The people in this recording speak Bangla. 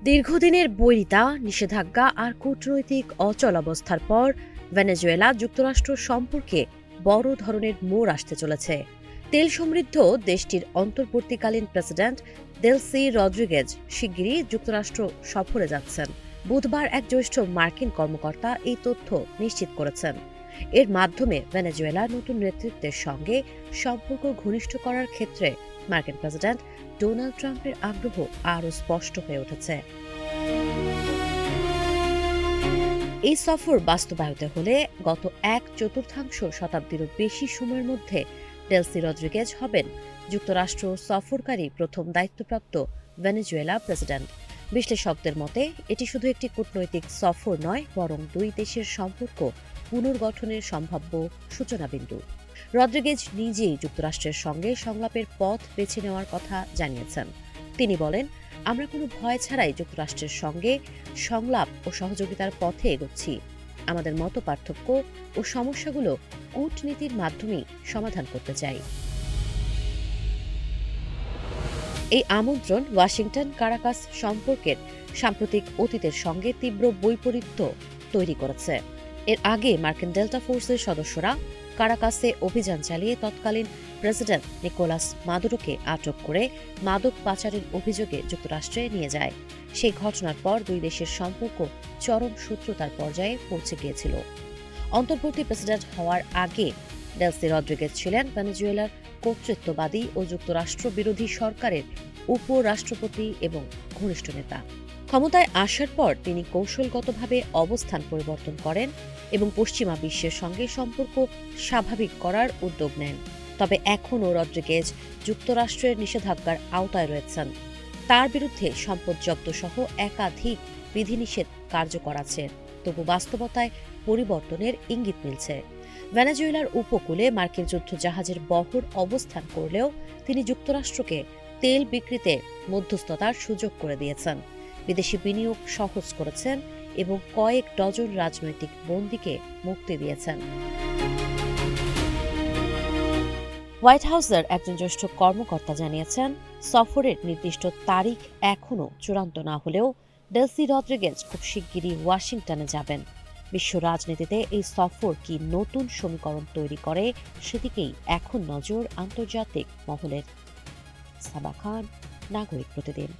দীর্ঘদিনের বৈরিতা, নিষেধাজ্ঞা আর কূটনৈতিক অচলাবস্থার পর ভেনেজুয়েলা যুক্তরাষ্ট্র সম্পর্কে বড় ধরনের মোড় আসতে চলেছে। তেল সমৃদ্ধ দেশটির অন্তর্বর্তীকালীন প্রেসিডেন্ট দেলসি রদ্রিগেজ শিগগিরই যুক্তরাষ্ট্র সফরে যাচ্ছেন। বুধবার এক জ্যেষ্ঠ মার্কিন কর্মকর্তা এই তথ্য নিশ্চিত করেছেন। এর মাধ্যমে ভেনেজুয়েলার নতুন নেতৃত্বের সঙ্গে সম্পর্ক ঘনিষ্ঠ করার ক্ষেত্রে মার্কিন প্রেসিডেন্ট ডোনাল্ড ট্রাম্পের আগ্রহ আরও স্পষ্ট হয়ে উঠেছে। এই সফর বাস্তবায়িত হলে গত ১/৪ শতাব্দীরও বেশি সময়ের মধ্যে ডেলসি রদ্রিগেজ হবেন যুক্তরাষ্ট্র সফরকারী প্রথম দায়িত্বপ্রাপ্ত ভেনেজুয়েলা প্রেসিডেন্ট। বিশ্লেষকদের মতে এটি শুধু একটি কূটনৈতিক সফর নয়, বরং দুই দেশের সম্পর্ক পুনর্গঠনের সম্ভাব্য সূচনাবিন্দু। রদ্রিগেজ নিজেই যুক্তরাষ্ট্রের সঙ্গে সংলাপের পথ বেছে নেওয়ার কথা জানিয়েছেন। তিনি বলেন, আমরা কোনো ভয় ছাড়াই যুক্তরাষ্ট্রের সঙ্গে সংলাপ ও সহযোগিতার পথে এগোচ্ছি। আমাদের মতপার্থক্য ও সমস্যাগুলো কূটনীতির মাধ্যমেই সমাধান করতে চাই। এই আমন্ত্রণ ওয়াশিংটন কারাকাস সম্পর্কের সাম্প্রতিক অতীতের সঙ্গে তীব্র বৈপরীত্য তৈরি করেছে। এর আগে মার্কিন ডেল্টা ফোর্সের সদস্যরা কারাকাসে অভিযান চালিয়ে তৎকালীন প্রেসিডেন্ট নিকোলাস মাদুরোকে আটক করে মাদক পাচারের অভিযোগে যুক্তরাষ্ট্রে নিয়ে যায়। সেই ঘটনার পর দুই দেশের সম্পর্ক চরম শত্রুতার পর্যায়ে পৌঁছে গিয়েছিল। অন্তর্বর্তী প্রেসিডেন্ট হওয়ার আগে ডেলসি রদ্রিগেজ ছিলেন ভেনেজুয়েলার কর্তৃত্ববাদী ও যুক্তরাষ্ট্র বিরোধী সরকারের উপরাষ্ট্রপতি এবং ঘনিষ্ঠ নেতা। ক্ষমতায় আসার পর তিনি কৌশলগতভাবে অবস্থান পরিবর্তন করেন এবং পশ্চিমা বিশ্বের সঙ্গে সম্পর্ক স্বাভাবিক করার উদ্যোগ নেন। তবে এখনও রদ্রিগেজ যুক্তরাষ্ট্রের নিষেধাজ্ঞার আওতায় রয়েছেন। তার বিরুদ্ধে সম্পদ জব্দ সহ একাধিক বিধিনিষেধ কার্যকর আছে। তবু বাস্তবতায় পরিবর্তনের ইঙ্গিত মিলছে। ভেনেজুয়েলার উপকূলে মার্কিন যুদ্ধজাহাজের বহর অবস্থান করলেও তিনি যুক্তরাষ্ট্রকে তেল বিক্রিতে মধ্যস্থতার সুযোগ করে দিয়েছেন, বিদেশি বিনিয়োগ সহজ করেছেন এবং কয়েক ডজন রাজনৈতিক বন্দীকে মুক্তি দিয়েছেন। হোয়াইট হাউসের একজন জ্যেষ্ঠ কর্মকর্তা জানিয়েছেন, সফরের নির্দিষ্ট তারিখ এখনও চূড়ান্ত না হলেও ডেলসি রদ্রিগেজ খুব শিগগিরই ওয়াশিংটনে যাবেন। বিশ্ব রাজনীতিতে এই সফর কি নতুন সমীকরণ তৈরি করে, সেদিকেই এখন নজর আন্তর্জাতিক মহলের। সাবা খান, নাগরিক প্রতিদিন।